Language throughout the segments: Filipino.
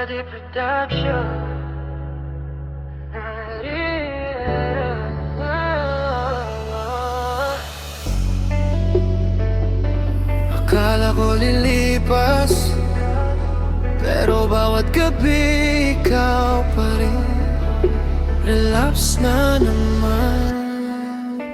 Jadi Production. Akala ko lilipas, pero bawat gabi ikaw pa rin. Relapse na naman.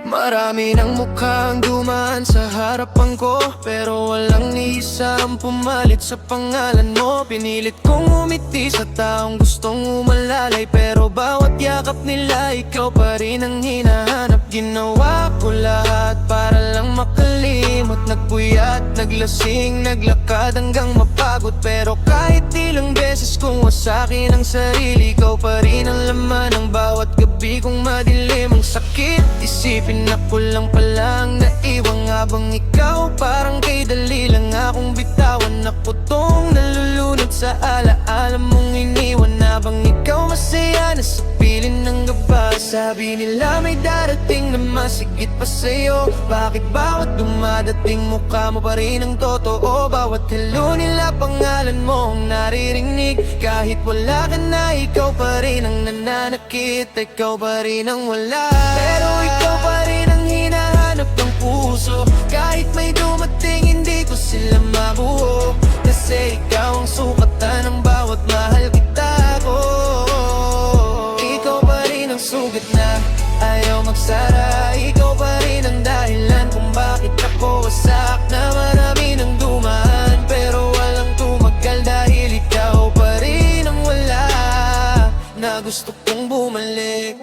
Marami ng mukhang dumaan sa harapan ko, pero walang ni isa ang pumalit sa pangalan mo. Pinilit kong umiti sa taong gustong umalalay, pero bawat yakap nila ikaw pa rin ang hinahanap. Ginawa ko lahat para lang makalimot. Nagpuyat, naglasing, naglakad hanggang mapagod, pero kahit ilang beses kong wasakin ang sarili, ikaw pa rin ang laman ng bawat gabi kong madilim. Ang sakit isipin ako lang palang naiwang, habang ikaw parang kay dali lang akong bitawan. Ako tong nalulunod sa alaala mong iniwan, habang ikaw masaya na sa piling ng gaba. Sabi nila may darating na masigit pa sa'yo. Bakit bawat dumadating mukha mo pa rin ang totoo? Bawat hello nila pangalan mo ang naririnig. Kahit wala ka na, ikaw pa rin ang nananakit. Ikaw pa rin ang wala, pero ikaw pa rin ang hinahanap ng puso. Kahit may dumating, hindi ko sila mabuo, kasi ikaw ang sukatan ng bawat mahal kita ko. Ikaw pa rin ang sugat na ayaw magsara. Ikaw pa rin ang dahilan kung bakit ako wasak. Na marami nang dumaan, pero walang tumagal, dahil ikaw pa rin ang wala na gusto kong bumalik.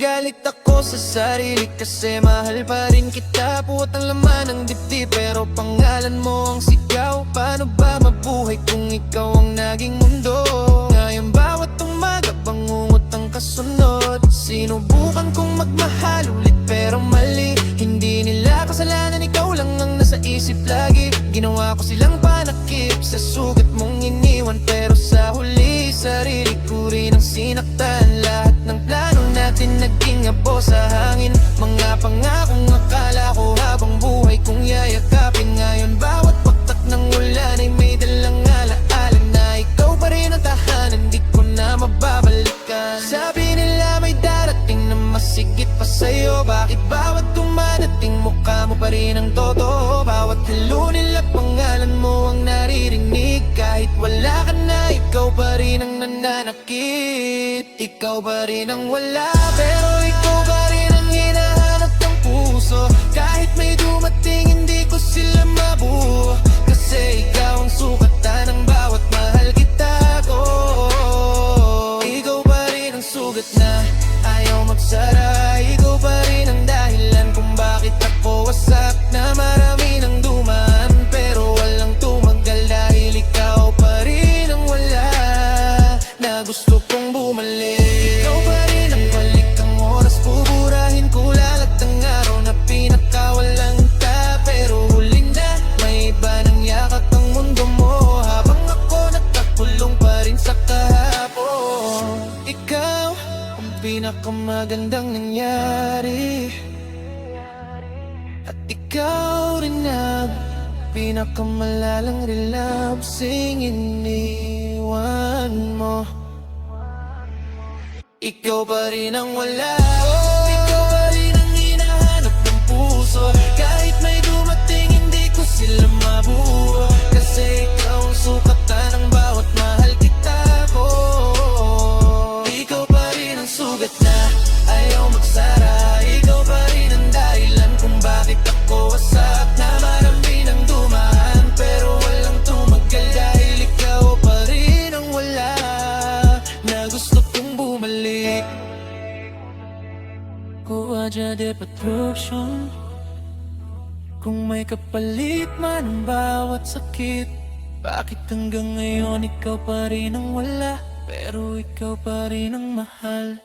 Galit ako sa sarili kasi mahal pa rin kita. Puwat ang laman ng dibdib, pero pangalan mo ang sigaw. Paano ba mabuhay kung ikaw ang naging mundo? Ngayon bawat umaga bangungot ang kasunod. Sinubukan kong magmahal ulit pero mali. Hindi nila kasalanan, ikaw lang ang nasa isip lagi. Ginawa ko silang panakip sa sugat mong iniwan, pero sa huli sarili ko rin ang sinaktan. Lahat ng plano natin naging abo sa hangin. Mga pangakong akala ko habang buhay kong yayakapin. Ngayon bawat paktak ng ulan ay may dalang alaala na ikaw pa rin ang tahanan, di ko na mababalikan. Sabi nila may darating na masigit pa sa'yo. Bakit bawat dumadating mukha mo pa rin ang totoo? Bawat hello nila pangalan mo ang naririnig. Kahit wala ka na, ikaw pa rin ang nananakit. Ikaw pa rin ang wala, pero ikaw pa rin ang hinahanap ng puso. Kahit may dumating, hindi ko sila mabuo, kasi ikaw ang sukatan ng bawat mahal kita ko. Ikaw pa rin ang sugat na ayaw magsara. Ikaw pa rin ang dahilan kung bakit ako wasak. Na marami nang dumaan, pero walang tumagal, dahil ikaw pa rin ang wala na gusto kong bumalik. Ikaw pa rin ang balik ang oras, buburahin ko lahat ng araw na pinakawalang ta. Pero huli na, may iba nang yakap ang mundo mo, habang ako nagkakulong pa rin sa kahapon. Ikaw ang pinakamagandang nangyari, at ikaw rin ang pinakamalalang relapsing iniwan mo. Ikaw pa rin ang wala, ikaw pa rin ang hinahanap ng puso. Kahit may dumating, hindi ko sila mabuo, kasi ikaw ang sukatan ng bawat mahal kita ko. Ikaw pa rin ang sugat na ayaw magsara. Ikaw pa rin ang dahilan kung bakit ako wasak. Na marami nang dumaan, pero walang tumagal, dahil ikaw pa rin ang wala na gusto kong bumalik. Kuha Jadi Production. Kung may kapalit man ang bawat sakit, bakit hanggang ngayon ikaw pa rin ang wala, pero ikaw pa rin ang mahal?